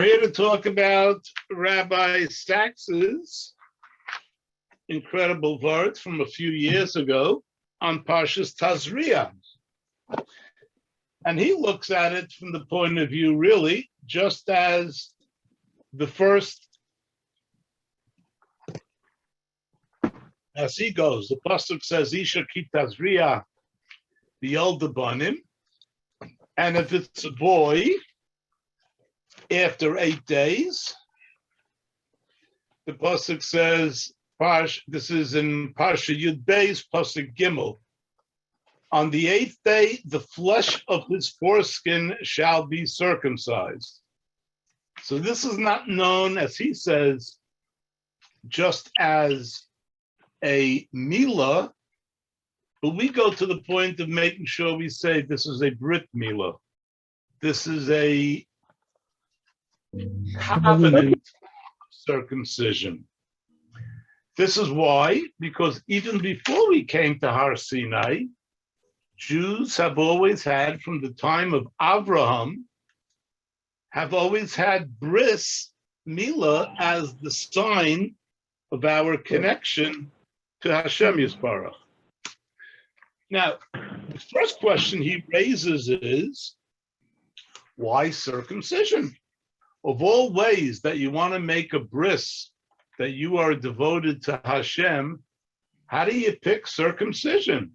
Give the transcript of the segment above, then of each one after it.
We're here to talk about Rabbi Sax's incredible words from a few years ago on Parshas Tazria. And he looks at it from the point of view, really, just as the first, as he goes, the pasuk says, Isha ki Tazria, the older banim, and if it's a boy, after 8 days, the pasuk says, this is in Parsha Yud Beis, pasuk Gimel. On the 8th day, the flesh of his foreskin shall be circumcised. So this is not known, as he says, just as a milah, but we go to the point of making sure we say this is a brit milah. This is a covenant circumcision. This is why, because even before we came to Har Sinai, Jews have always had, from the time of Abraham, have always had bris milah as the sign of our connection to Hashem Yisbarach. Now, the first question he raises is, why circumcision? Of all ways that you want to make a bris, that you are devoted to Hashem, how do you pick circumcision?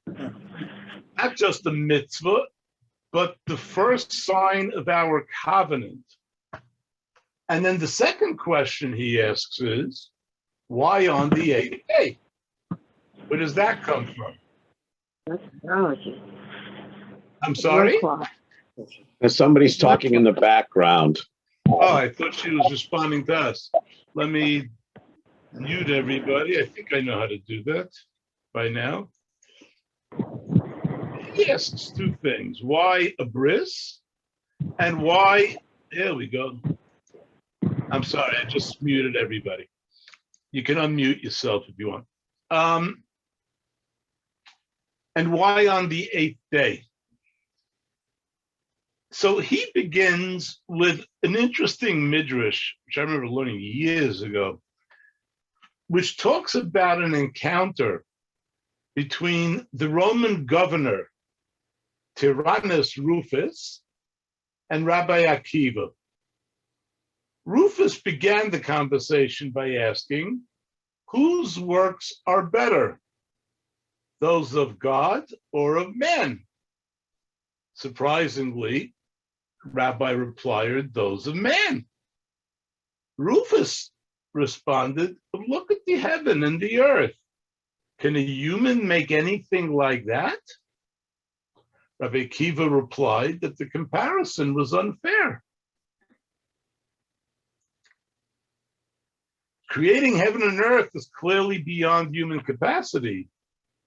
Not just a mitzvah, but the first sign of our covenant. And then the second question he asks is, why on the 8th day? Where does that come from? Technology. I'm sorry? And somebody's talking in the background. Oh, I thought she was responding to us. Let me mute everybody. I think I know how to do that by now. He asks two things. Why a bris? And why, there we go. I'm sorry, I just muted everybody. You can unmute yourself if you want. And why on the 8th day? So he begins with an interesting midrash, which I remember learning years ago, which talks about an encounter between the Roman governor, Tyrannus Rufus, and Rabbi Akiva. Rufus began the conversation by asking, whose works are better, those of God or of man? Surprisingly, Rabbi replied, those of man. Rufus responded, look at the heaven and the earth. Can a human make anything like that? Rabbi Akiva replied that the comparison was unfair. Creating heaven and earth is clearly beyond human capacity.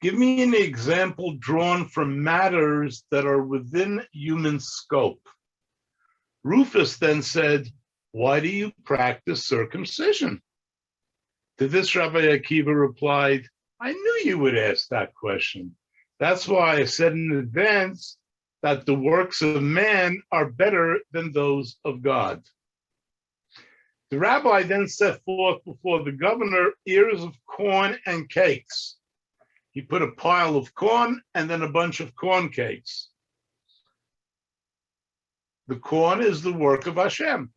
Give me an example drawn from matters that are within human scope. Rufus then said, why do you practice circumcision? To this, Rabbi Akiva replied, I knew you would ask that question. That's why I said in advance that the works of man are better than those of God. The rabbi then set forth before the governor ears of corn and cakes. He put a pile of corn and then a bunch of corn cakes. The corn is the work of Hashem.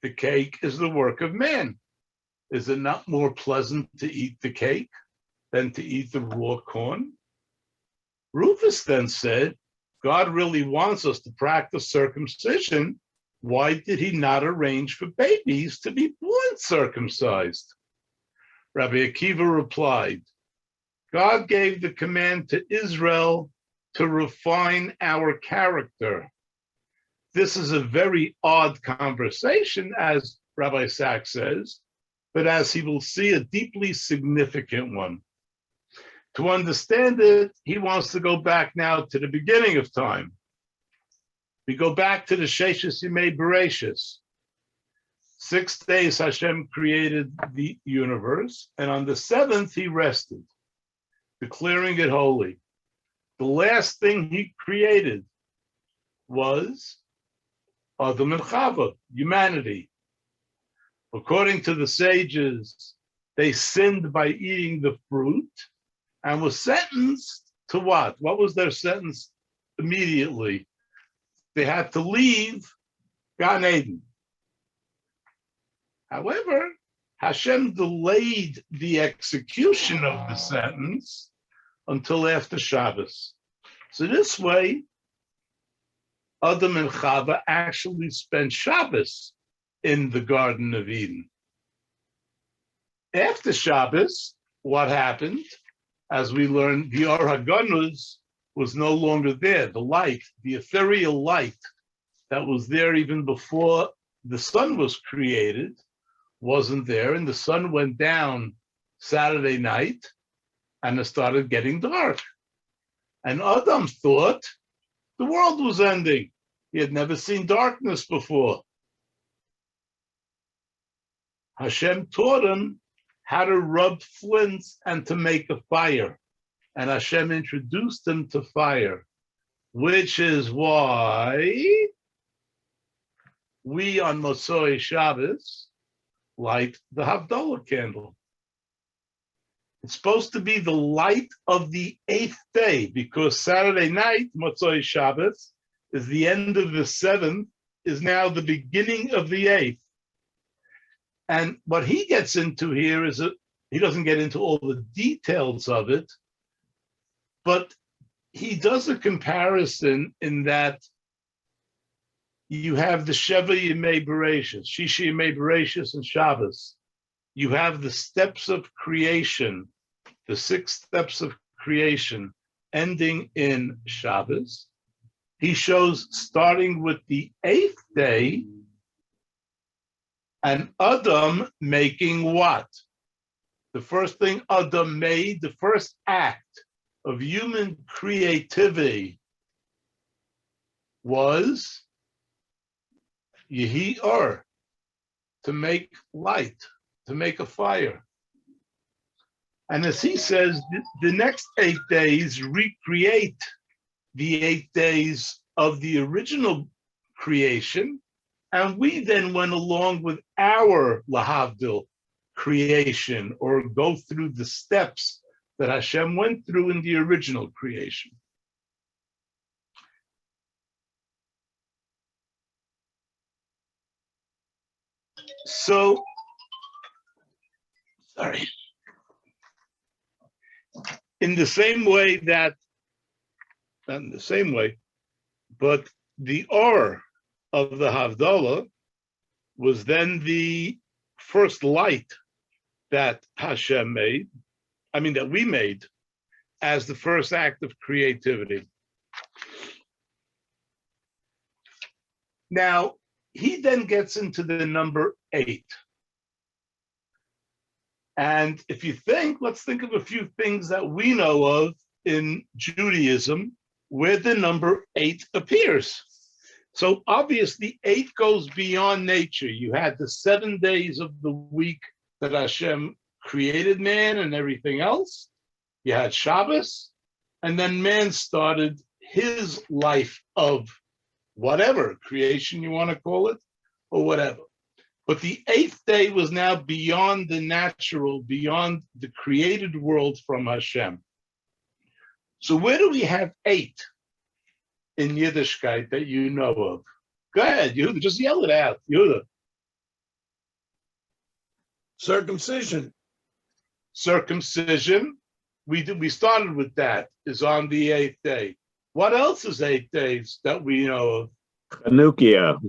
The cake is the work of man. Is it not more pleasant to eat the cake than to eat the raw corn? Rufus then said, God really wants us to practice circumcision. Why did he not arrange for babies to be born circumcised? Rabbi Akiva replied, God gave the command to Israel to refine our character. This is a very odd conversation, as Rabbi Sachs says, but as he will see, a deeply significant one. To understand it, he wants to go back now to the beginning of time. We go back to the Sheshes Yimei Bereshis. 6 days Hashem created the universe, and on the 7th he rested, declaring it holy. The last thing he created was Adam and Chava, humanity. According to the sages, they sinned by eating the fruit and was sentenced to what? What was their sentence immediately? They had to leave Gan Eden. However, Hashem delayed the execution of the sentence until after Shabbos. So this way, Adam and Chava actually spent Shabbos in the Garden of Eden. After Shabbos, what happened? As we learned, the Or HaGanuz was no longer there. The light, the ethereal light that was there even before the sun was created, wasn't there, and the sun went down Saturday night, and it started getting dark. And Adam thought the world was ending. He had never seen darkness before. Hashem taught him how to rub flints and to make a fire. And Hashem introduced him to fire, which is why we on Motzei Shabbos light the Havdalah candle. It's supposed to be the light of the 8th day, because Saturday night, Motzei Shabbos, is the end of the 7th, is now the beginning of the 8th. And what he gets into here is that he doesn't get into all the details of it, but he does a comparison in that you have the Sheva Yemei Bereshis, Shishi Yemei Bereshis, and Shabbos. You have the steps of creation, the 6 steps of creation, ending in Shabbos. He shows starting with the 8th day, and Adam making what? The first thing Adam made, the first act of human creativity was Yehi Or, to make light, to make a fire. And as he says, the next 8 days recreate the 8 days of the original creation, and we then went along with our lahavdil creation, or go through the steps that Hashem went through in the original creation. So, sorry. In the same way that, not in the same way, but the Or of the Havdalah was then the first light that Hashem made, that we made as the first act of creativity. Now, he then gets into the number 8. And if you think, let's think of a few things that we know of in Judaism where the number 8 appears. So obviously 8 goes beyond nature. You had the 7 days of the week that Hashem created man and everything else. You had Shabbos, and then man started his life of whatever, creation you want to call it, or whatever. But the 8th day was now beyond the natural, beyond the created world from Hashem. So where do we have 8 in Yiddishkeit that you know of? Go ahead, Yehuda, just yell it out, Yehuda. Circumcision. Circumcision, we started with that, is on the 8th day. What else is 8 days that we know of? Hanukkah.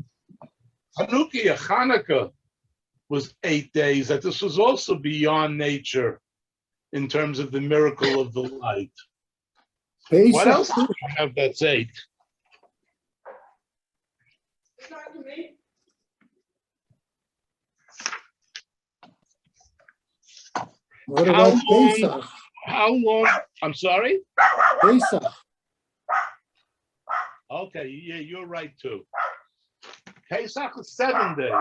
Hanukkah was 8 days, that this was also beyond nature in terms of the miracle of the light. Pesach. What else do we have that's 8? What about Pesach? How long? I'm sorry? Pesach. Okay, yeah, you're right too. Pesach is 7 days.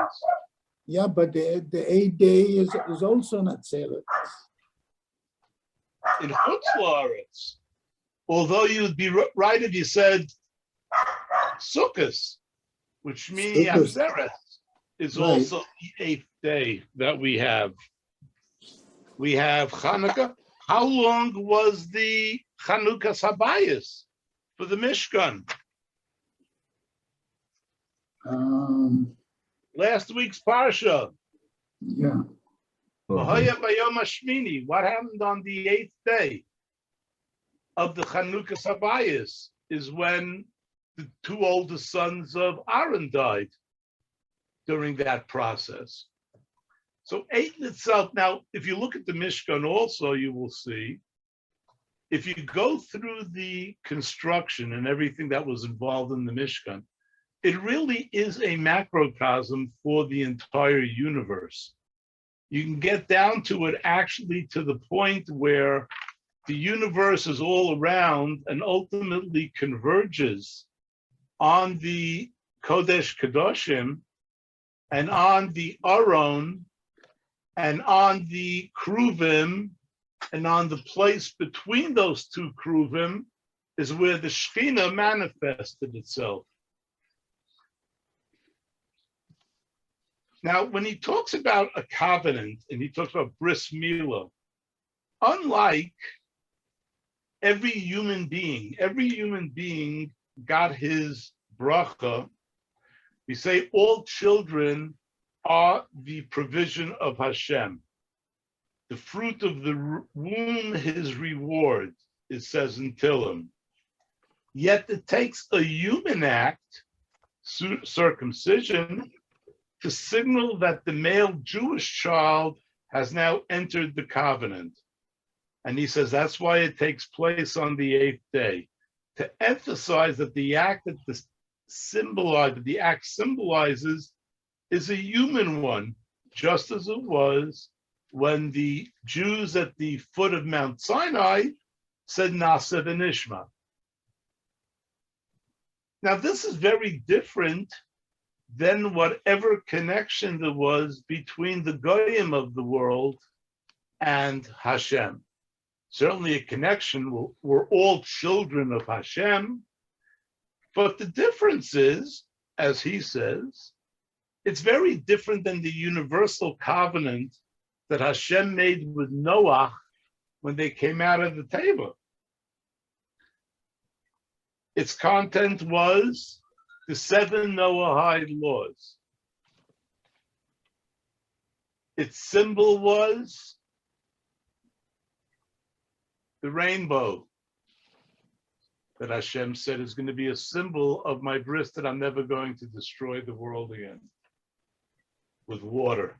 Yeah, but the 8th day is also not Seder. In Chutz La'aretz, although you'd be right if you said Sukkos, which means Sukkot. Aseret is Right. also the 8th day that we have. We have Hanukkah. How long was the Chanukah Sabayis for the Mishkan? Last week's Parsha. Yeah. V'hoya bayom hashmini. What happened on the 8th day of the Chanukah Sabayis is when the 2 oldest sons of Aaron died during that process. So 8 in itself, now, if you look at the Mishkan also, you will see, if you go through the construction and everything that was involved in the Mishkan, it really is a macrocosm for the entire universe. You can get down to it actually to the point where the universe is all around and ultimately converges on the Kodesh Kedoshim and on the Aron and on the Kruvim and on the place between those 2 Kruvim is where the Shekhinah manifested itself. Now, when he talks about a covenant and he talks about bris milah, unlike every human being got his bracha. We say all children are the provision of Hashem. The fruit of the womb, his reward, it says in Tillim. Yet it takes a human act, circumcision, to signal that the male Jewish child has now entered the covenant. And he says that's why it takes place on the 8th day, to emphasize that the act symbolizes is a human one, just as it was when the Jews at the foot of Mount Sinai said Na'aseh v'nishma. Now this is very different than whatever connection there was between the Goyim of the world and Hashem. Certainly a connection, we're all children of Hashem, but the difference is, as he says, it's very different than the universal covenant that Hashem made with Noah when they came out of the Teva. Its content was the 7 Noahide laws. Its symbol was the rainbow that Hashem said is going to be a symbol of my bris, that I'm never going to destroy the world again with water.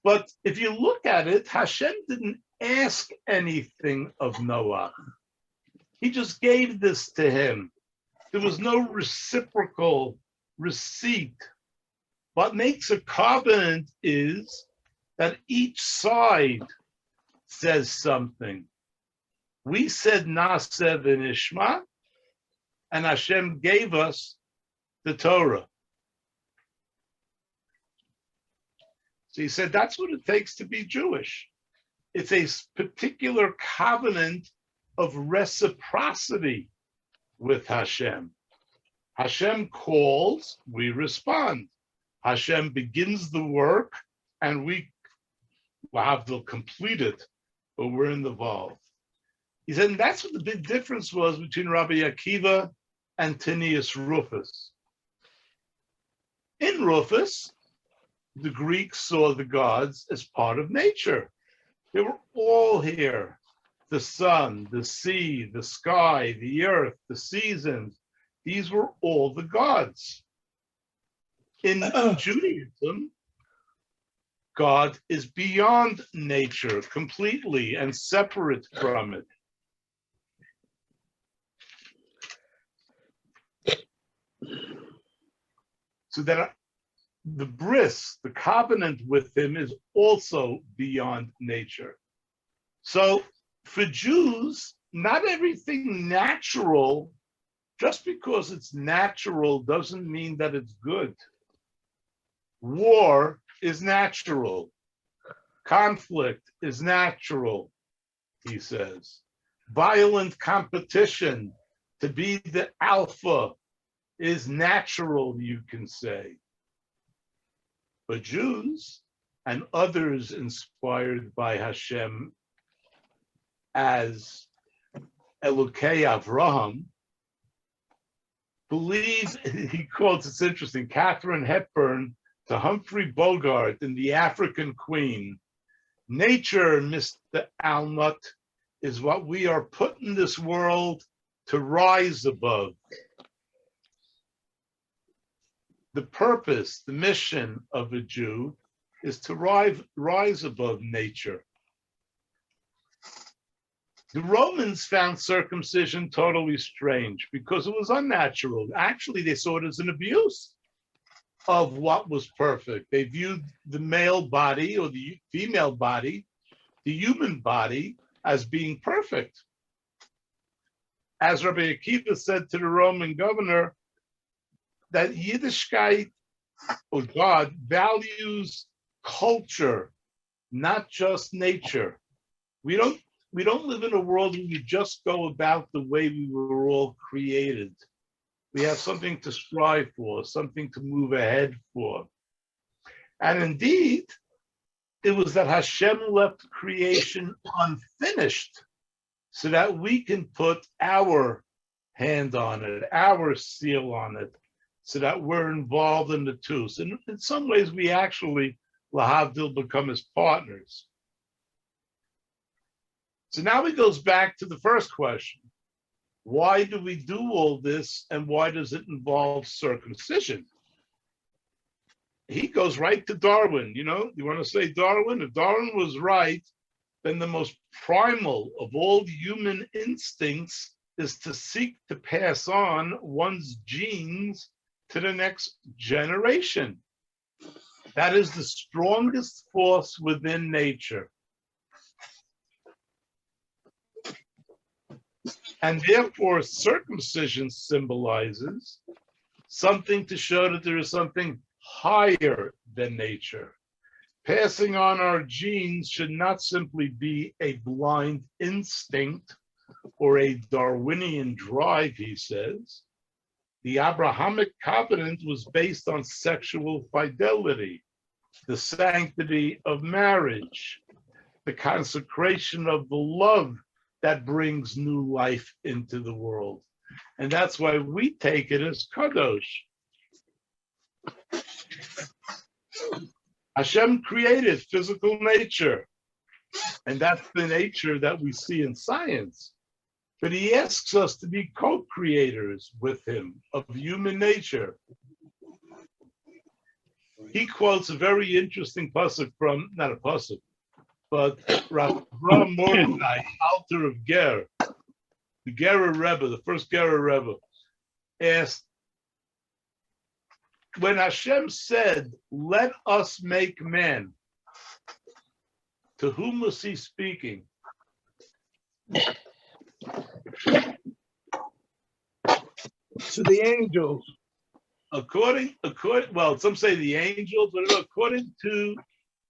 But if you look at it, Hashem didn't ask anything of Noah. He just gave this to him. There was no reciprocal receipt. What makes a covenant is that each side says something. We said Na'aseh v'nishma, and Hashem gave us the Torah. So he said that's what it takes to be Jewish. It's a particular covenant of reciprocity with Hashem. Hashem calls, we respond. Hashem begins the work, and we have to complete it, but we're involved. He said, and that's what the big difference was between Rabbi Akiva and Tinius Rufus. In Rufus, the Greeks saw the gods as part of nature. They were all here. The sun, the sea, the sky, the earth, the seasons. These were all the gods. In Judaism, God is beyond nature completely and separate from it. So that the bris, the covenant with him, is also beyond nature. So for Jews, not everything natural, just because it's natural doesn't mean that it's good. War is natural. Conflict is natural, he says. Violent competition, to be the alpha, is natural, you can say. But Jews and others inspired by Hashem as Elokei Avraham believe, he quotes, it's interesting, Catherine Hepburn to Humphrey Bogart in The African Queen. Nature, Mr. Alnut, is what we are put in this world to rise above. The purpose, the mission of a Jew is to rise above nature. The Romans found circumcision totally strange because it was unnatural. Actually, they saw it as an abuse of what was perfect. They viewed the male body or the female body, the human body, as being perfect. As Rabbi Akiva said to the Roman governor, that Yiddishkeit, or God, values culture, not just nature. We don't live in a world where we just go about the way we were all created. We have something to strive for, something to move ahead for. And indeed, it was that Hashem left creation unfinished so that we can put our hand on it, our seal on it, so that we're involved in the two. So in some ways, we actually, lahavdil, become his partners. So now it goes back to the first question. Why do we do all this, and why does it involve circumcision? He goes right to Darwin. You know, you want to say Darwin? If Darwin was right, then the most primal of all human instincts is to seek to pass on one's genes to the next generation. That is the strongest force within nature. And therefore, circumcision symbolizes something to show that there is something higher than nature. Passing on our genes should not simply be a blind instinct or a Darwinian drive, he says. The Abrahamic covenant was based on sexual fidelity, the sanctity of marriage, the consecration of the love that brings new life into the world. And that's why we take it as kadosh. Hashem created physical nature, and that's the nature that we see in science. But he asks us to be co-creators with him of human nature. He quotes a very interesting pasuk from, not a pasuk, but Rabbi Mordechai, Alter of Ger, the Gerer Rebbe, the first Gerer Rebbe, asked, when Hashem said, "Let us make man," to whom was he speaking? To the angels. According, well, some say the angels, but according to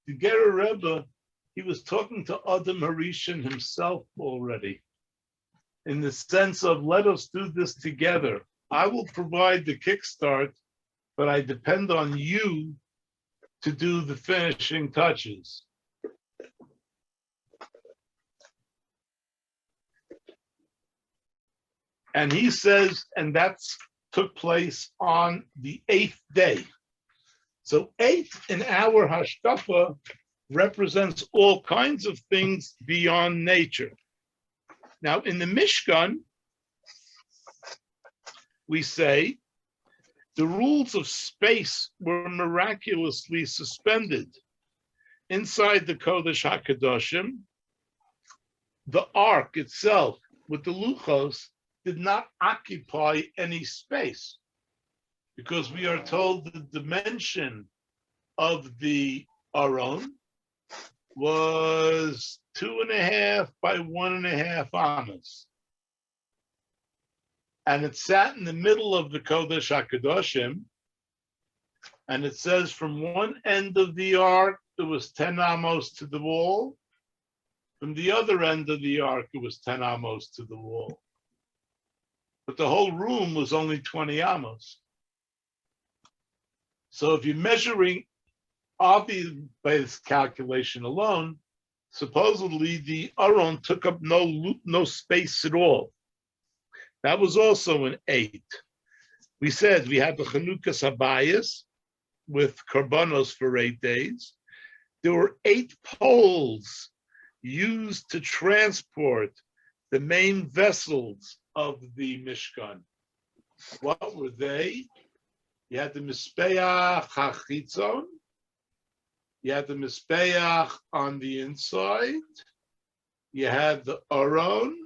the Gerer Rebbe, he was talking to Adam Harishon himself already, in the sense of, let us do this together. I will provide the kickstart, but I depend on you to do the finishing touches. And he says, and that's took place on the 8th day. So 8 in our hashkafa represents all kinds of things beyond nature. Now in the Mishkan, we say the rules of space were miraculously suspended. Inside the Kodesh HaKadoshim, the ark itself with the luchos did not occupy any space, because we are told the dimension of the Aron was 2.5 by 1.5 amas. And it sat in the middle of the Kodesh HaKadoshim, and it says from one end of the ark, there was 10 amos to the wall. From the other end of the ark, it was 10 amos to the wall. But the whole room was only 20 amos. So if you're measuring, obviously by this calculation alone, supposedly the Aron took up no space at all. That was also an 8. We said we had the Chanukas Habayis with Karbanos for 8 days. There were 8 poles used to transport the main vessels of the Mishkan. What were they? You had the Mizbeach HaChitzon. You had the Mizbeach on the inside. You had the Aron.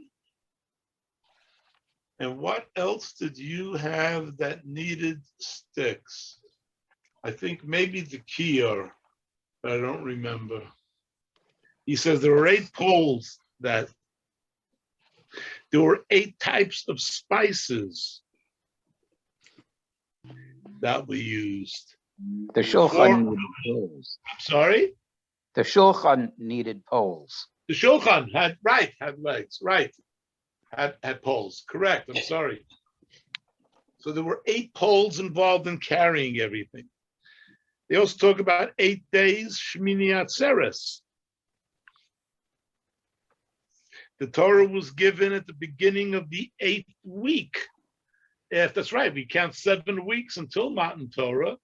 And what else did you have that needed sticks? I think maybe the Kiyar, but I don't remember. He says there were 8 poles that there were 8 types of spices that we used. The Shulchan needed poles. I'm sorry? The Shulchan needed poles. The Shulchan had legs, right. Had poles, correct, I'm sorry. So there were 8 poles involved in carrying everything. They also talk about 8 days, Shmini Atzeres. The Torah was given at the beginning of the 8th week. If that's right, we count 7 weeks until Matan Torah.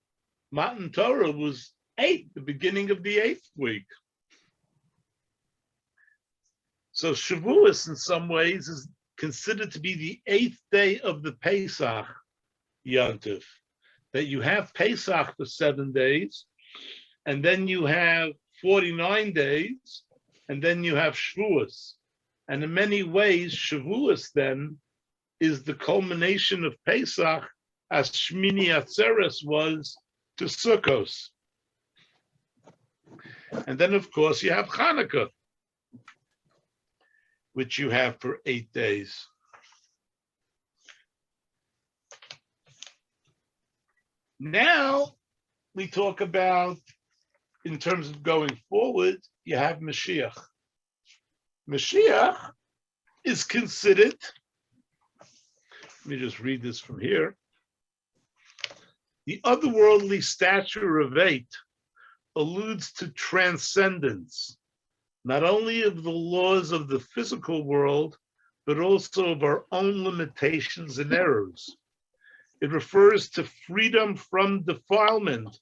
Matan Torah was 8, the beginning of the 8th week. So Shavuos, in some ways, is considered to be the 8th day of the Pesach Yontif. That you have Pesach for 7 days, and then you have 49 days, and then you have Shavuos. And in many ways, Shavuos then is the culmination of Pesach, as Shmini Atzeres was to Sukkos. And then, of course, you have Hanukkah, which you have for 8 days. Now we talk about, in terms of going forward, you have Mashiach. Mashiach is considered, let me just read this from here. The otherworldly stature of 8 alludes to transcendence, not only of the laws of the physical world, but also of our own limitations and errors. It refers to freedom from defilement,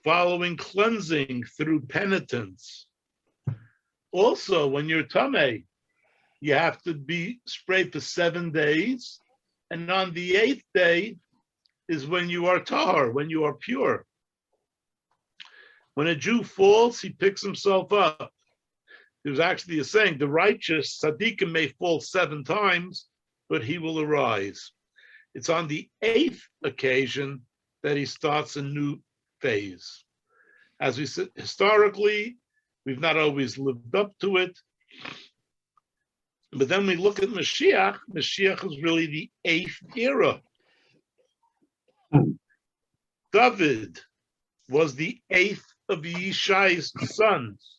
following cleansing through penitence. Also, when you're tameh, you have to be sprayed for 7 days, and on the 8th day is when you are tahar, when you are pure. When a Jew falls, he picks himself up. There's actually a saying, the righteous, tzaddikim, may fall 7 times, but he will arise. It's on the 8th occasion that he starts a new phase. As we said, historically, we've not always lived up to it. But then we look at Mashiach. Mashiach is really the 8th era. David was the 8th of Yishai's sons.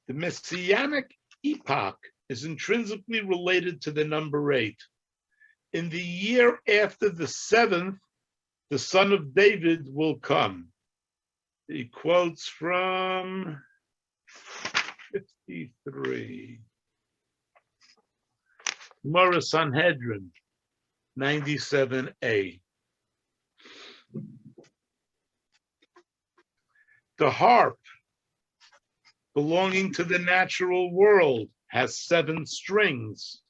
The Messianic epoch is intrinsically related to the number 8. In the year after the 7th, the son of David will come. He quotes from 53. Gemara Sanhedrin, 97a. The harp, belonging to the natural world, has 7 strings.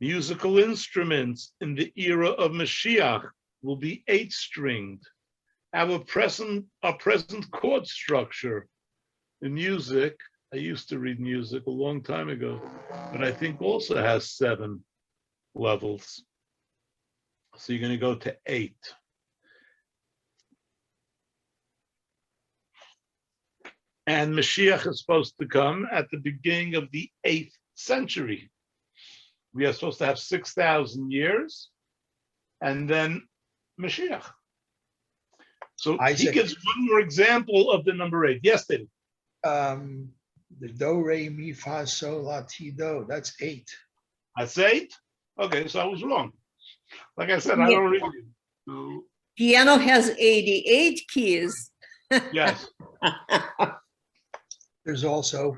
Musical instruments in the era of Mashiach will be 8-stringed. Our present chord structure in music, I used to read music a long time ago, but I think also has 7 levels. So you're going to go to 8. And Mashiach is supposed to come at the beginning of the 8th century. We are supposed to have 6,000 years, and then Mashiach. So Isaac. he gives one more example of the number 8. Yes, David. The do, re, mi, fa, sol, la, ti, do. That's 8. That's 8? Okay, so I was wrong. Like I said, I Yeah. don't read it. So, Piano has 88 keys. yes, There's also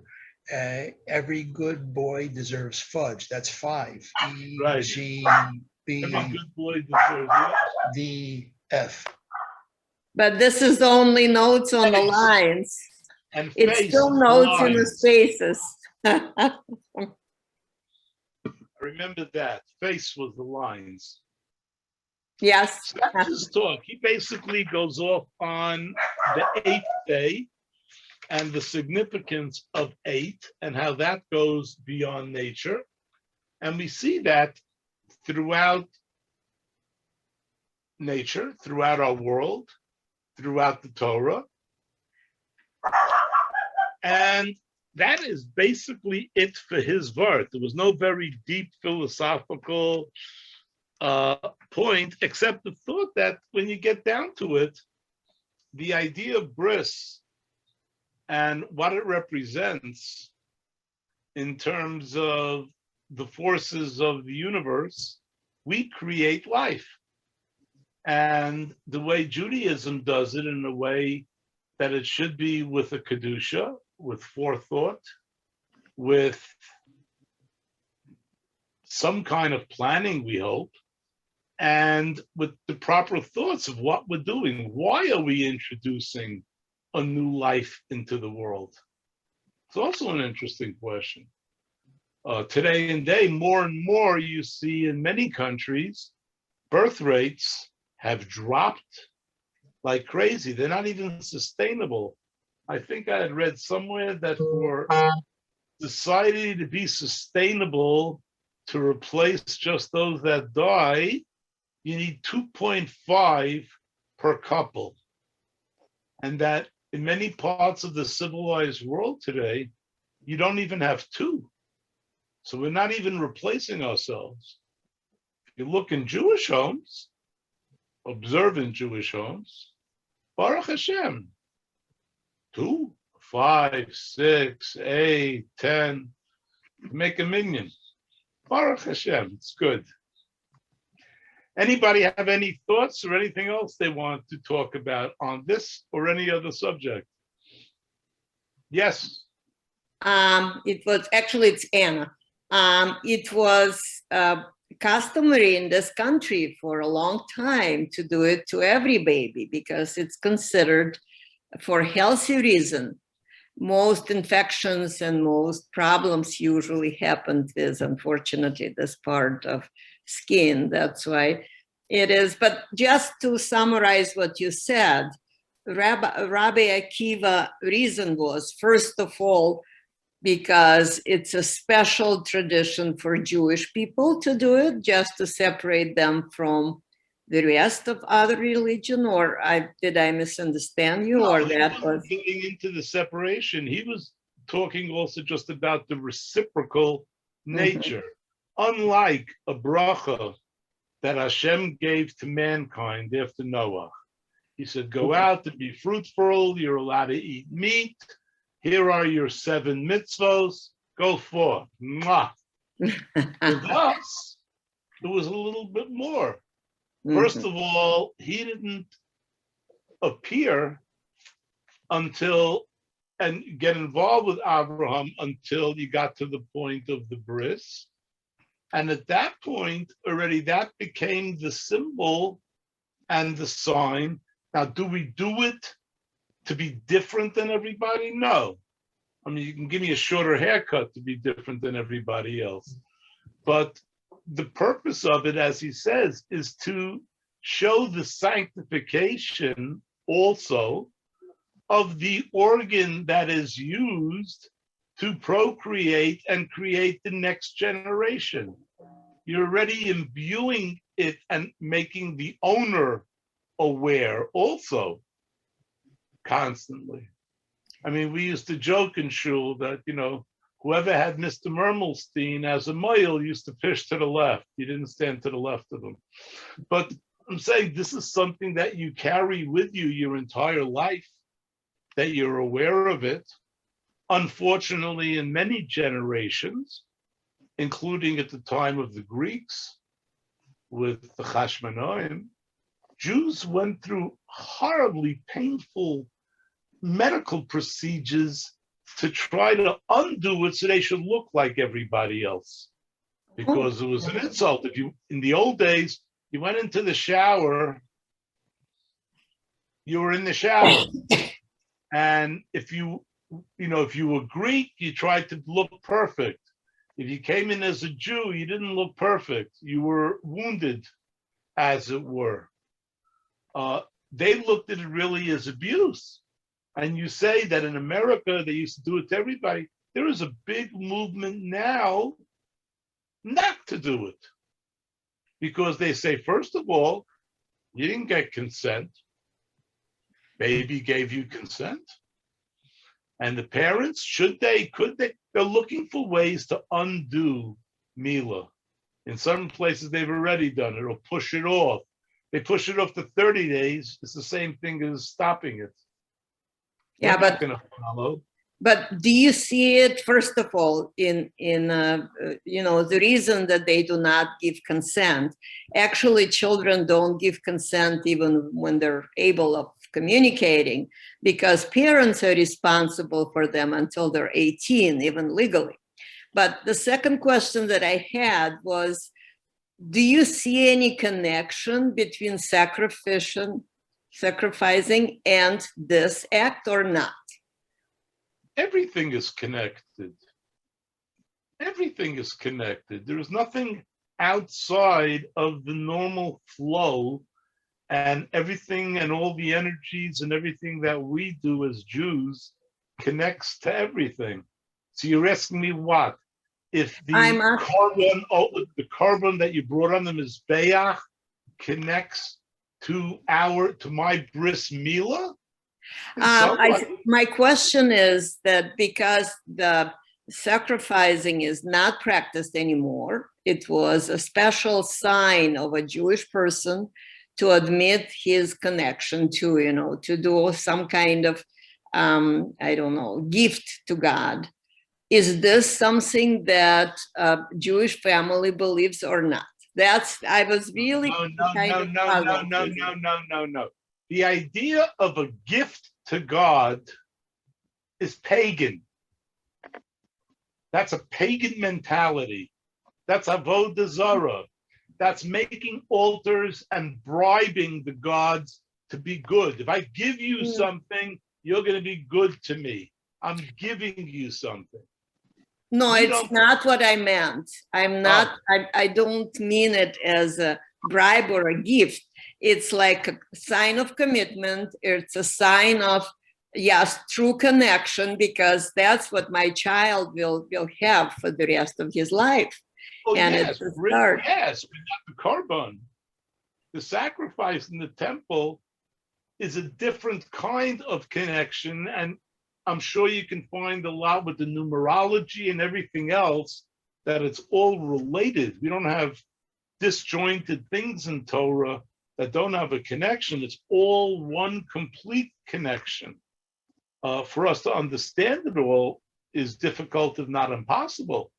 every good boy deserves fudge. That's 5. E, Right. G, every B, good boy deserves it. D, F. But this is only notes on the Face. lines. And It's face still is notes in the lines. spaces. Remember that. Face was the lines. Yes. So that's his talk. He basically goes off on the 8th day and the significance of 8 and how that goes beyond nature. And we see that throughout nature, throughout our world, throughout the Torah. And that is basically it for his word. There was no very deep philosophical point, except the thought that when you get down to it, the idea of bris and what it represents in terms of the forces of the universe, we create life. And the way Judaism does it in a way that it should be with a kedusha, with forethought, with some kind of planning, we hope, and with the proper thoughts of what we're doing. Why are we introducing a new life into the world? It's also an interesting question. Today and day, more and more you see in many countries, birth rates have dropped like crazy. They're not even sustainable. I think I had read somewhere that for society to be sustainable, to replace just those that die, you need 2.5 per couple. And that in many parts of the civilized world today, you don't even have 2. So we're not even replacing ourselves. If you look in Jewish homes, observant Jewish homes, Baruch Hashem, 2, 5, 6, 8, 10, make a minion. Baruch Hashem, it's good. Anybody have any thoughts or anything else they want to talk about on this or any other subject? Yes. It's Anna. It was customary in this country for a long time to do it to every baby because it's considered for healthy reason. Most infections and most problems usually happen with, unfortunately, this part of skin. That's why it is. But just to summarize what you said, Rabbi Akiva reason was, first of all, because it's a special tradition for Jewish people to do it, just to separate them from the rest of other religion, or did I misunderstand you? No, or he that wasn't was getting into the separation. He was talking also just about the reciprocal nature. Unlike a bracha that Hashem gave to mankind after Noah. He said, go out and be fruitful, you're allowed to eat meat. Here are your 7 mitzvos, go forth. Mwah. With us, it was a little bit more. First of all, he didn't appear until and get involved with Abraham until you got to the point of the bris. And at that point, already that became the symbol and the sign. Now, do we do it to be different than everybody? No. I mean, you can give me a shorter haircut to be different than everybody else. But the purpose of it, as he says, is to show the sanctification also of the organ that is used to procreate and create the next generation. You're already imbuing it and making the owner aware also constantly. I mean, we used to joke in shul that, whoever had Mr. Mermelstein as a male used to fish to the left. You didn't stand to the left of him. But I'm saying this is something that you carry with you your entire life, that you're aware of it. Unfortunately, in many generations, including at the time of the Greeks with the Chashmonaim, Jews went through horribly painful medical procedures to try to undo it so they should look like everybody else. Because it was an insult. If you, in the old days, you went into the shower, you were in the shower. And if you were Greek, you tried to look perfect. If you came in as a Jew, you didn't look perfect. You were wounded, as it were. They looked at it really as abuse. And you say that in America, they used to do it to everybody. There is a big movement now not to do it. Because they say, first of all, you didn't get consent. Baby gave you consent. And the parents, could they, they're looking for ways to undo Mila. In some places, they've already done it, or push it off. They push it off to 30 days. It's the same thing as stopping it. Yeah, They're not gonna follow. But do you see it, first of all, in the reason that they do not give consent? Actually, children don't give consent even when they're able of communicating, because parents are responsible for them until they're 18, even legally. But the second question that I had was, do you see any connection between sacrificing and this act or not? Everything is connected. Everything is connected. There is nothing outside of the normal flow, and everything and all the energies and everything that we do as Jews connects to everything. So you're asking me what? If the carbon that you brought on them is Bayach connects to my bris milah? My question is that because the sacrificing is not practiced anymore, it was a special sign of a Jewish person to admit his connection to, to do some kind of, gift to God. Is this something that a Jewish family believes or not? I was really No. The idea of a gift to God is pagan. That's a pagan mentality. That's avodah zarah. That's making altars and bribing the gods to be good. If I give you something, you're going to be good to me. I'm giving you something. No, it's not what I meant. I'm not, I don't mean it as a bribe or a gift. It's like a sign of commitment. It's a sign of, yes, true connection, because that's what my child will have for the rest of his life. Oh, and yes, it's a start. Yes, but not the carbon. The sacrifice in the temple is a different kind of connection, and I'm sure you can find a lot with the numerology and everything else that it's all related. We don't have disjointed things in Torah that don't have a connection. It's all one complete connection. For us to understand it all is difficult, if not impossible.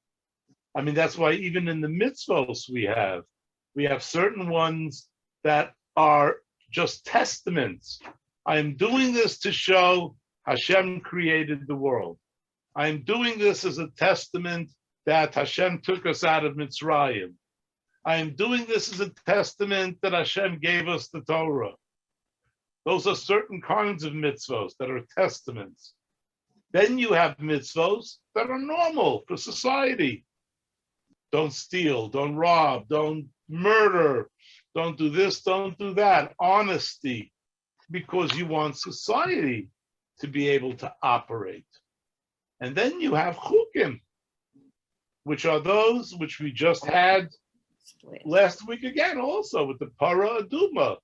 I mean, that's why even in the mitzvos we have certain ones that are just testaments. I am doing this to show Hashem created the world. I am doing this as a testament that Hashem took us out of Mitzrayim. I am doing this as a testament that Hashem gave us the Torah. Those are certain kinds of mitzvos that are testaments. Then you have mitzvos that are normal for society. Don't steal, don't rob, don't murder, don't do this, don't do that. Honesty, because you want society to be able to operate. And then you have chukim, which are those which we just had last week again also with the para aduma.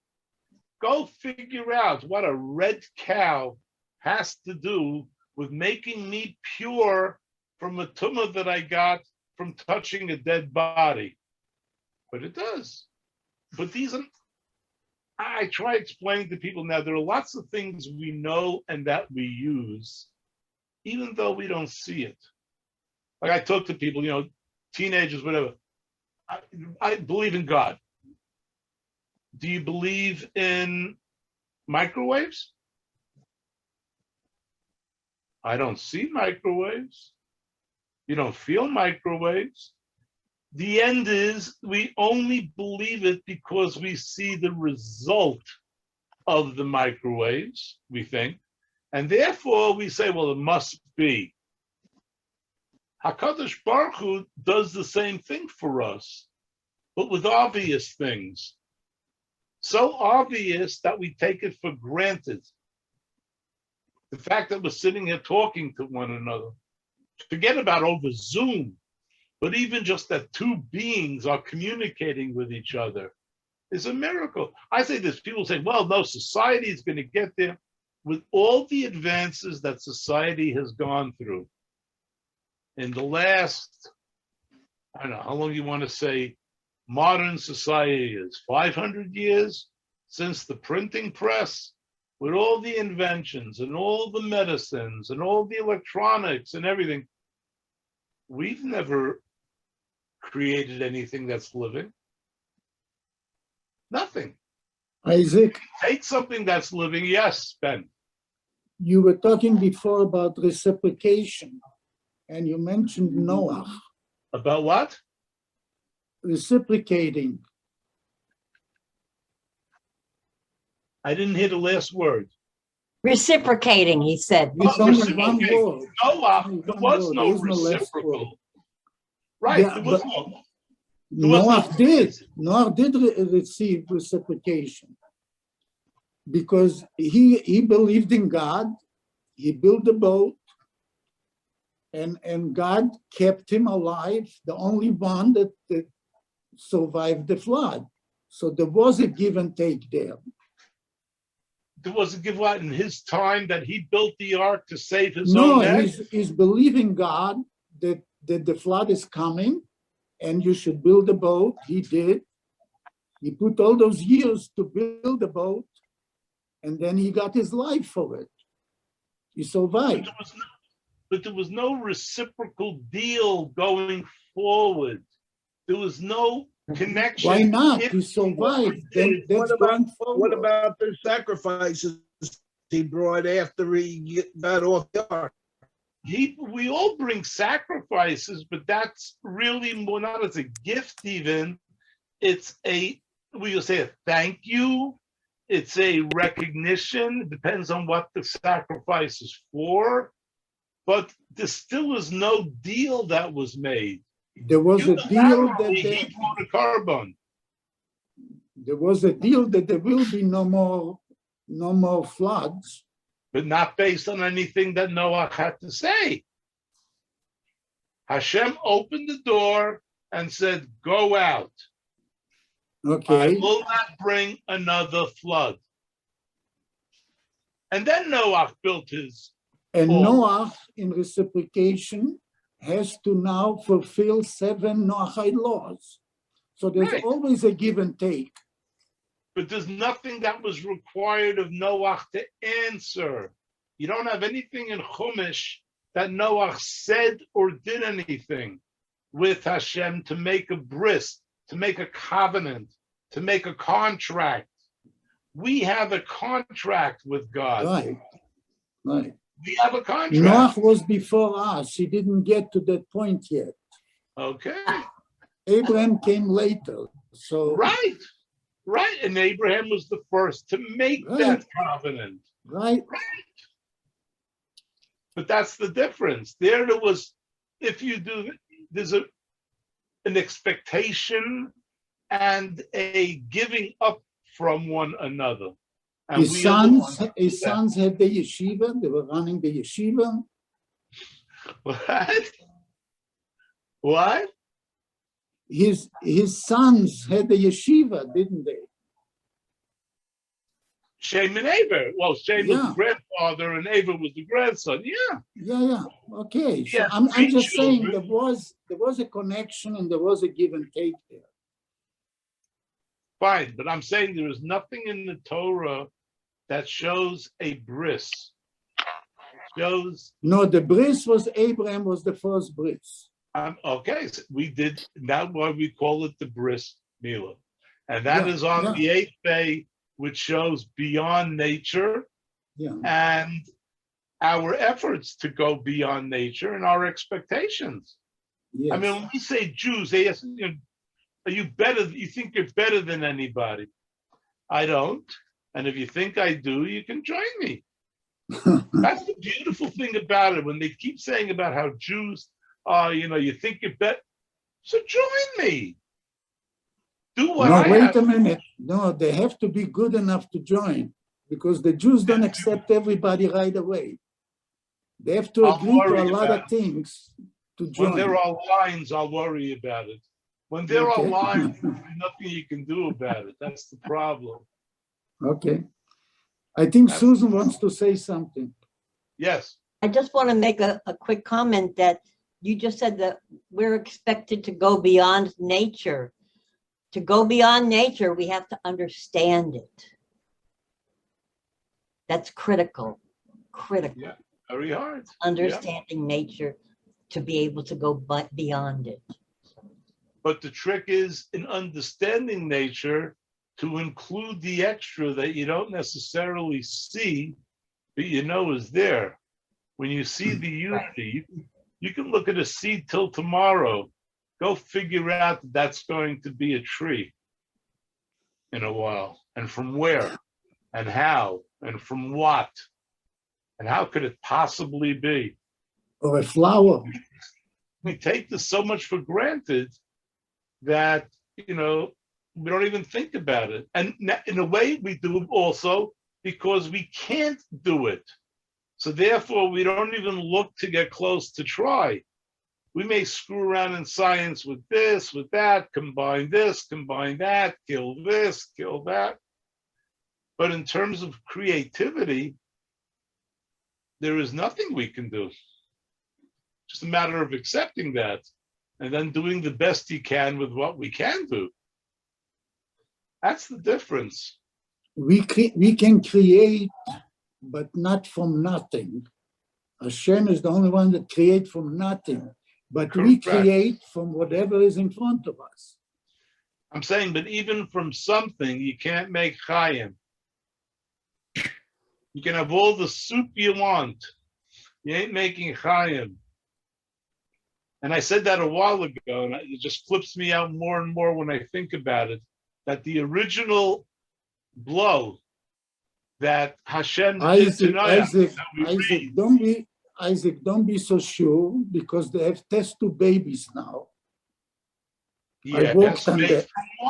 Go figure out what a red cow has to do with making me pure from a tumah that I got from touching a dead body. But it does. But these are, I try explaining to people now, there are lots of things we know and that we use even though we don't see it. Like I talk to people, teenagers, whatever. I believe in God. Do you believe in microwaves? I don't see microwaves. You don't feel microwaves. The end is we only believe it because we see the result of the microwaves, we think. And therefore we say, well, it must be. HaKadosh Baruch Hu does the same thing for us, but with obvious things. So obvious that we take it for granted. The fact that we're sitting here talking to one another, forget about over Zoom, but even just that two beings are communicating with each other is a miracle. I say this, people say, well, no, society is going to get there. With all the advances that society has gone through in the last, I don't know how long you want to say modern society is, 500 years since the printing press, with all the inventions and all the medicines and all the electronics and everything, we've never created anything that's living. Nothing. Isaac, Take something that's living, yes, Ben. you were talking before about reciprocation, and you mentioned Noah. About what? Reciprocating. I didn't hear the last word. Reciprocating, he said. It's Oh, only one reciprocating. word. Noah, Only there one was word. no There is no last reciprocal. word. Right, Yeah, there was but no. There was Noah no- did. Noah did receive reciprocation because he believed in God. He built a boat, and God kept him alive, the only one that survived the flood. So there was a give and take there. There was a give out in his time that he built the ark to save his No, own neck. he's believing God that the flood is coming and you should build a boat. He did. He put all those years to build a boat, and then he got his life for it. He survived. But there was no reciprocal deal going forward. There was no connection. Why not? If He survived. Then What that's about going forward. what about the sacrifices he brought after he got off the ark? we all bring sacrifices, but that's really more not as a gift even. It's we will say a thank you. It's a recognition. It depends on what the sacrifice is for. But there still is no deal that was made. There was a deal that he brought a carbon. there was a deal that there will be no more floods. But not based on anything that Noah had to say. Hashem opened the door and said, go out. Okay. I will not bring another flood. And then Noah built his. And Oh. Noah, in reciprocation, has to now fulfill 7 Noahide laws. So there's Right. always a give and take. But there's nothing that was required of Noah to answer. You don't have anything in Chumash that Noah said or did anything with Hashem to make a bris, to make a covenant, to make a contract. We have a contract with God. Right. Right. We have a contract. Noah was before us. He didn't get to that point yet. Okay. Abraham came later. So Right. Right. And Abraham was the first to make that covenant. right. But that's the difference. There was, if you do, there's an expectation and a giving up from one another. And His sons had the yeshiva. They were running the yeshiva. What? What? His sons had the yeshiva, didn't they? Shem and Aver. Well, Shem was the grandfather and Aver was the grandson. Yeah. Yeah. Okay. So Yeah, I'm just saying children. there was a connection and there was a give and take there. Fine, but I'm saying there is nothing in the Torah that shows a bris, shows. No, the bris was Abraham was the first bris. Okay, so we did, that's why we call it the bris milah. And that Yeah, is on yeah. the 8th day, which shows beyond nature Yeah, and our efforts to go beyond nature and our expectations. yes. I mean, when we say Jews, they ask, are you better? You think you're better than anybody? I don't. And if you think I do, you can join me. That's the beautiful thing about it. When they keep saying about how Jews are, you think you're better. So join me. Do what No, I wait have. a minute. No, they have to be good enough to join because the Jews don't accept everybody right away. They have to I'll agree to a worry lot about of things to When join. there are lines, I'll worry about it. When there are Okay. lines, there's nothing you can do about it. That's the problem. Okay. I think That's- Susan wants to say something. Yes. I just want to make a quick comment that you just said that we're expected to go beyond nature. To go beyond nature, we have to understand it. That's critical, critical. Yeah. Very hard. Understanding nature to be able to go beyond it. But the trick is in understanding nature to include the extra that you don't necessarily see, but is there. When you see the unity, you can look at a seed till tomorrow. Go figure out that that's going to be a tree in a while. And from where? And how? And from what? And how could it possibly be? Or a flower. We take this so much for granted that, we don't even think about it. And in a way, we do it also because we can't do it. So therefore, we don't even look to get close to try. We may screw around in science with this, with that, combine this, combine that, kill this, kill that. But in terms of creativity, there is nothing we can do. Just a matter of accepting that and then doing the best you can with what we can do. That's the difference. We can create, but not from nothing. Hashem is the only one that creates from nothing, but we Correct. create from whatever is in front of us. I'm saying, but even from something, you can't make chayim. You can have all the soup you want. You ain't making chayim. And I said that a while ago, and it just flips me out more and more when I think about it, that the original blow that Hashem did to Noah, Isaac, don't be so sure because they have test tube babies now. I worked on that.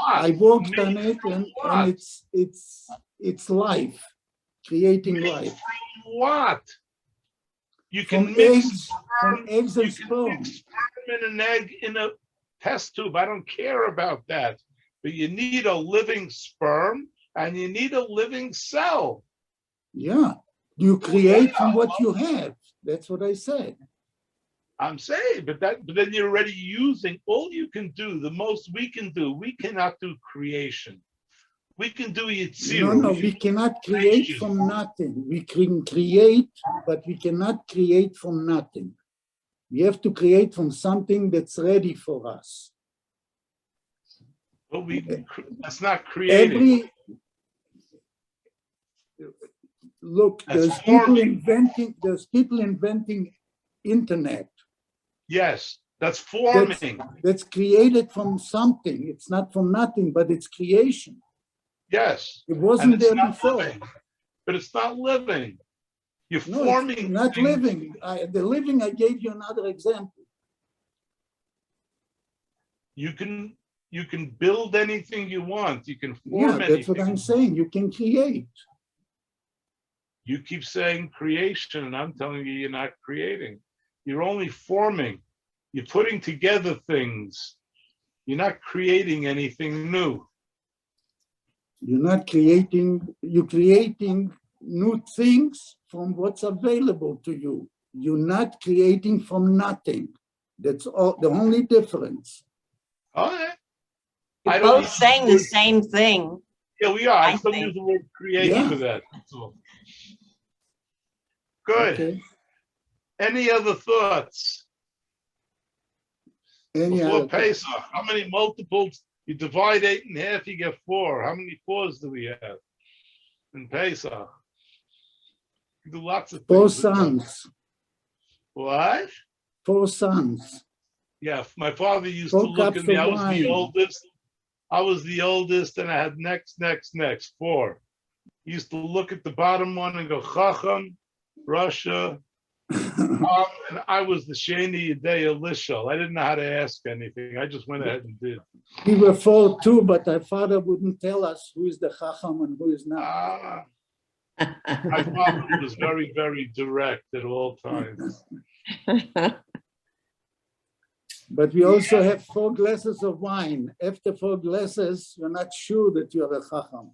I worked on it, and it's life, creating life. What? You can From mix eggs, from eggs and sperm. mix sperm in an egg in a test tube. I don't care about that. But you need a living sperm and you need a living cell. Yeah, you create from what you have. That's what I said. I'm saying, but then you're already using all you can do. The most we can do. We cannot do creation. We can do Yitzira. No, we cannot create from nothing. We can create, but we cannot create from nothing. We have to create from something that's ready for us. But that's not creating. Look, That's there's people inventing internet. Yes, that's forming. That's created from something. It's not from nothing, but it's creation. Yes. It wasn't there before. Living, but it's not living. You're No, forming. it's not things. living. The living, I gave you another example. You can build anything you want. You can form Yeah, anything. that's what I'm saying. You can create. You keep saying creation, and I'm telling you, you're not creating. You're only forming. You're putting together things. You're not creating anything new. You're not creating, you're creating new things from what's available to you. You're not creating from nothing. That's all, the only difference. Okay. You're both saying the same thing. Yeah, we are. I still think. use the word create for that. That's all. Good. Okay. Any other thoughts? Any Before other- Pesach, how many multiples? You divide 8 in half, you get 4. How many 4s do we have in Pesach? You do lots of 4 things. with numbers. sons. What? 4 sons. Yeah, my father used 4 to look cups at me. of I was the wine. oldest. I was the oldest, and I had next, 4. He used to look at the bottom one and go, Chacham, Russia, and I was the Sheni Yedei Elishal. I didn't know how to ask anything. I just went ahead and did. We were 4 too, but our father wouldn't tell us who is the Chacham and who is not. Ah, my father was very, very direct at all times. But we also have 4 glasses of wine. After 4 glasses, you're not sure that you're a Chacham.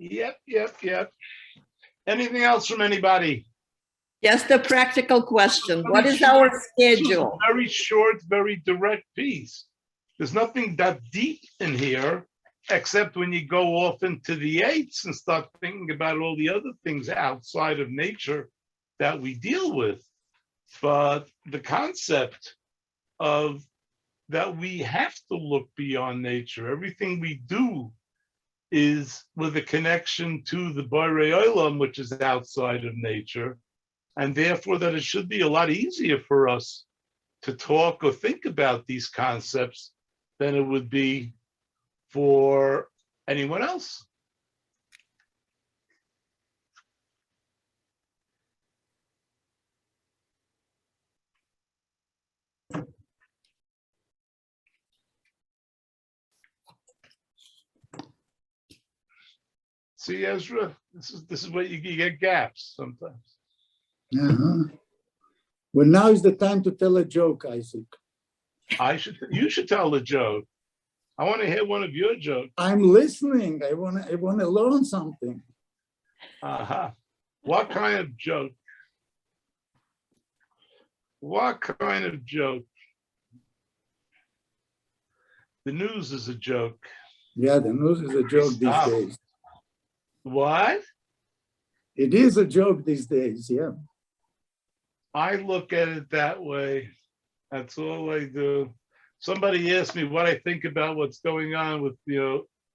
Yep. Anything else from anybody? Just a practical question. What is our This was schedule? a very short, very direct piece. There's nothing that deep in here, except when you go off into the 8s and start thinking about all the other things outside of nature that we deal with. But the concept of that we have to look beyond nature. Everything we do is with a connection to the Borei Olam, which is outside of nature. And therefore that it should be a lot easier for us to talk or think about these concepts than it would be for anyone else. See, Ezra, this is what you get gaps sometimes. Well, now is the time to tell a joke, Isaac. You should tell the joke. I want to hear one of your jokes. I'm listening. I want to learn something. Uh-huh. What kind of joke? What kind of joke? The news is a joke. Yeah, the news is a joke these Stop. days. What? It is a joke these days, yeah. I look at it that way. That's all I do. Somebody asked me what I think about what's going on with,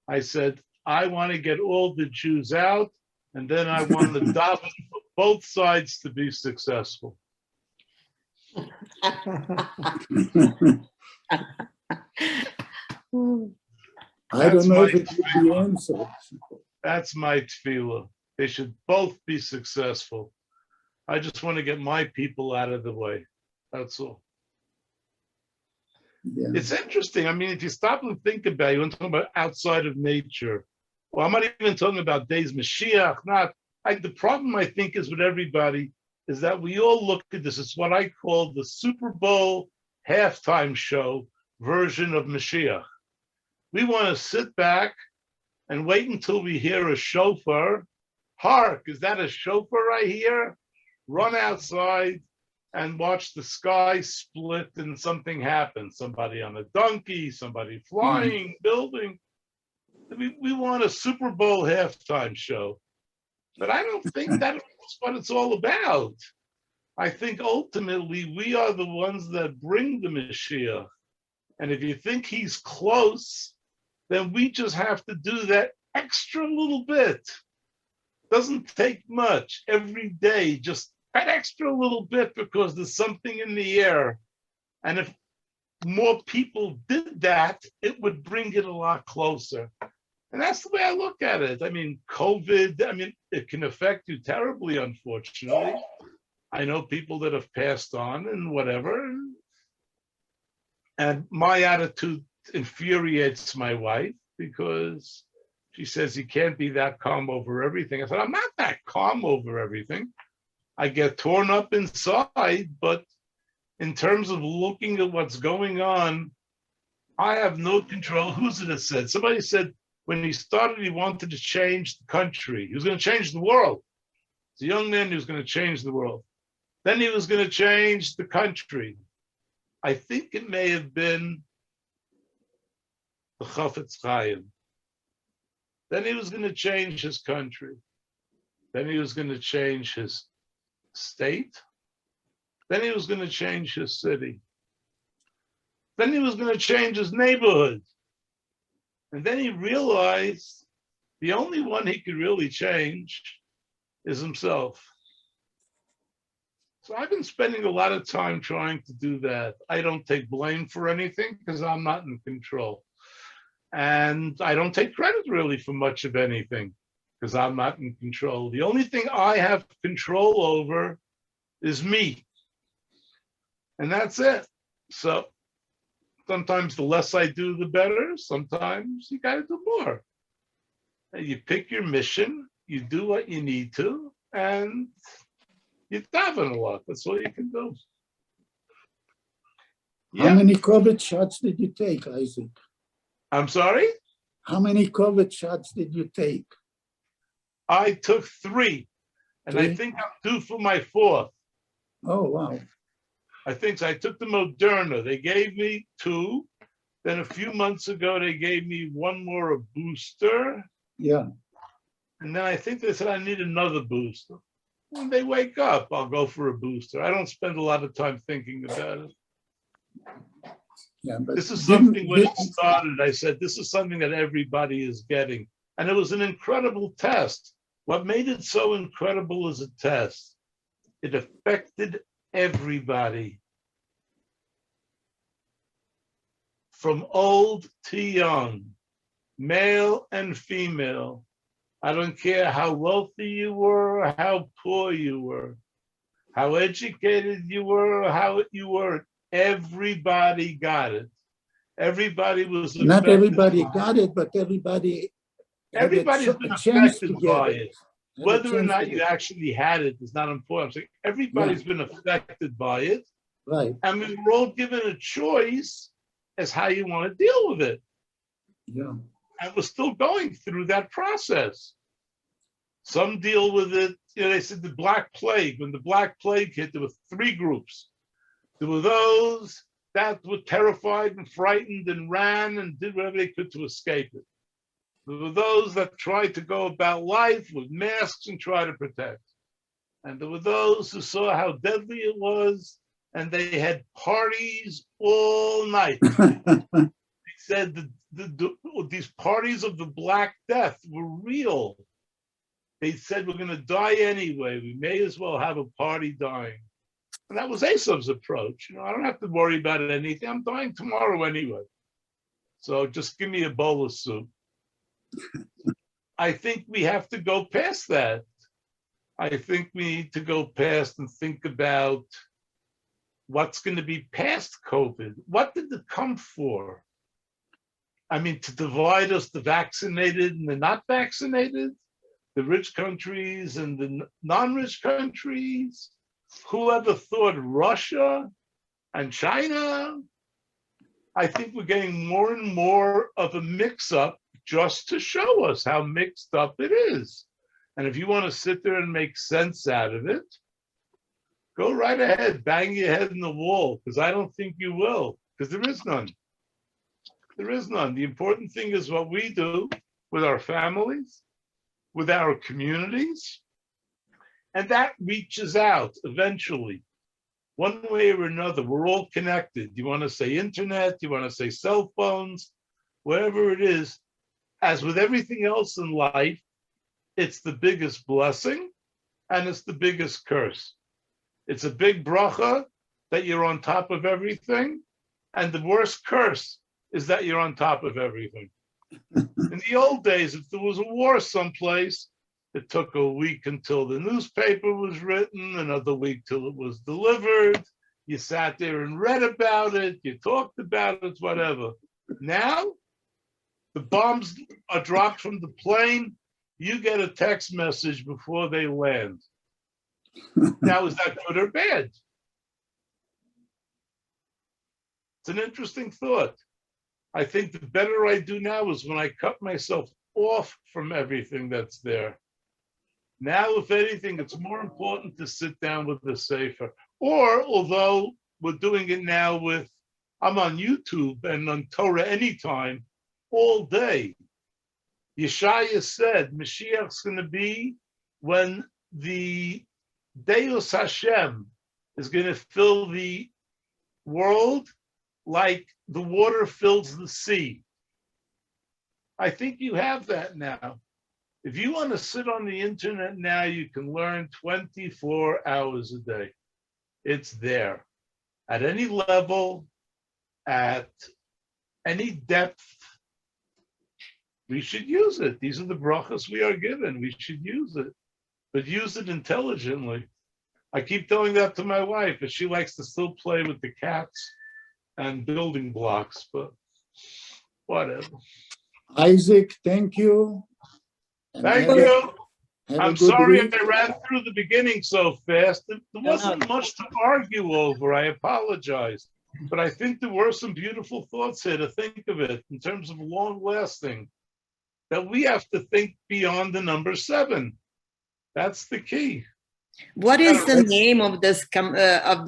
I said, I want to get all the Jews out, and then I want the daven for both sides to be successful. I don't know if it will be answered. That's my tefillah. They should both be successful. I just want to get my people out of the way. That's all. Yeah. It's interesting. I mean, if you stop and think about it, you want to talk about outside of nature. Well, I'm not even talking about days Mashiach. The problem I think is with everybody is that we all look at this. It's what I call the Super Bowl halftime show version of Mashiach. We want to sit back and wait until we hear a shofar. Hark, is that a shofar I hear? Run outside and watch the sky split and something happens. Somebody on a donkey, somebody flying, building. We want a Super Bowl halftime show. But I don't think that's what it's all about. I think ultimately we are the ones that bring the Mashiach. And if you think he's close, then we just have to do that extra little bit. Doesn't take much every day, just that extra little bit, because there's something in the air. And if more people did that, it would bring it a lot closer. And that's the way I look at it. I mean, COVID, it can affect you terribly, unfortunately. I know people that have passed on and whatever. And my attitude infuriates my wife because she says you can't be that calm over everything. I said, I'm not that calm over everything. I get torn up inside, but in terms of looking at what's going on, I have no control. Who's it that said? Somebody said when he started, he wanted to change the country. He was going to change the world. He's a young man who was going to change the world. Then he was going to change the country. I think it may have been the Chafetz Chaim. Then he was going to change his country. Then he was going to change his state. Then he was going to change his city. Then he was going to change his neighborhood. And then he realized the only one he could really change is himself. So I've been spending a lot of time trying to do that. I don't take blame for anything because I'm not in control. And I don't take credit really for much of anything because I'm not in control. The only thing I have control over is me. And that's it. So sometimes the less I do, the better. Sometimes you got to do more. And you pick your mission, you do what you need to, and you daven a lot. That's all you can do. How many COVID shots did you take, Isaac? I'm sorry? How many COVID shots did you take? I took 3, and I 3? think I'm due for my 4th. Oh, wow. I think so. I took the Moderna. They gave me 2. Then a few months ago, they gave me 1 more, a booster. Yeah. And then I think they said I need another booster. When they wake up, I'll go for a booster. I don't spend a lot of time thinking about it. Yeah, but This is something when it started, I said, this is something that everybody is getting. And it was an incredible test. What made it so incredible as a test, it affected everybody. From old to young, male and female. I don't care how wealthy you were or how poor you were, how educated you were or how you weren't. Everybody got it. Everybody was not affected. everybody got it, but everybody's Everybody's been chance to affected get by it. it. Whether or not you actually had it is not important. I'm saying everybody's been affected by it. Right. And we were all given a choice as how you want to deal with it. Yeah. And we're still going through that process. Some deal with it, they said the Black Plague. When the Black Plague hit, there were 3 groups. There were those that were terrified and frightened and ran and did whatever they could to escape it. There were those that tried to go about life with masks and try to protect. And there were those who saw how deadly it was, and they had parties all night. They said these parties of the Black Death were real. They said, we're going to die anyway. We may as well have a party dying. And that was Esav's approach. I don't have to worry about anything. I'm dying tomorrow anyway. So just give me a bowl of soup. I think we have to go past that. I think we need to go past and think about what's going to be past COVID. What did it come for? I mean, to divide us, the vaccinated and the not vaccinated, the rich countries and the non-rich countries. Whoever thought Russia and China? I think we're getting more and more of a mix-up just to show us how mixed up it is. And if you want to sit there and make sense out of it, go right ahead, bang your head in the wall, because I don't think you will, because there is none. There is none. The important thing is what we do with our families, with our communities, and that reaches out eventually. One way or another, we're all connected. You want to say internet, you want to say cell phones, whatever it is. As with everything else in life, it's the biggest blessing and it's the biggest curse. It's a big bracha that you're on top of everything, and the worst curse is that you're on top of everything. In the old days, if there was a war someplace, it took a week until the newspaper was written, another week till it was delivered. You sat there and read about it, you talked about it, whatever. Now, the bombs are dropped from the plane, you get a text message before they land. Now, is that good or bad? It's an interesting thought. I think the better I do now is when I cut myself off from everything that's there. Now, if anything, it's more important to sit down with the Sefer. Or, although we're doing it now I'm on YouTube and on Torah anytime, all day. Yeshaya said Mashiach's going to be when the Deus Hashem is going to fill the world like the water fills the sea. I think you have that now. If you want to sit on the internet now, you can learn 24 hours a day. It's there at any level, at any depth. We should use it. These are the brachas we are given. We should use it, but use it intelligently. I keep telling that to my wife, but she likes to still play with the cats and building blocks, but whatever. Isaac, thank you. And Thank have a- you. have a I'm good sorry week. I ran through the beginning so fast. There wasn't much to argue over. I apologize. But I think there were some beautiful thoughts here to think of it in terms of long lasting, that we have to think beyond the number 7. That's the key. What is the name of this of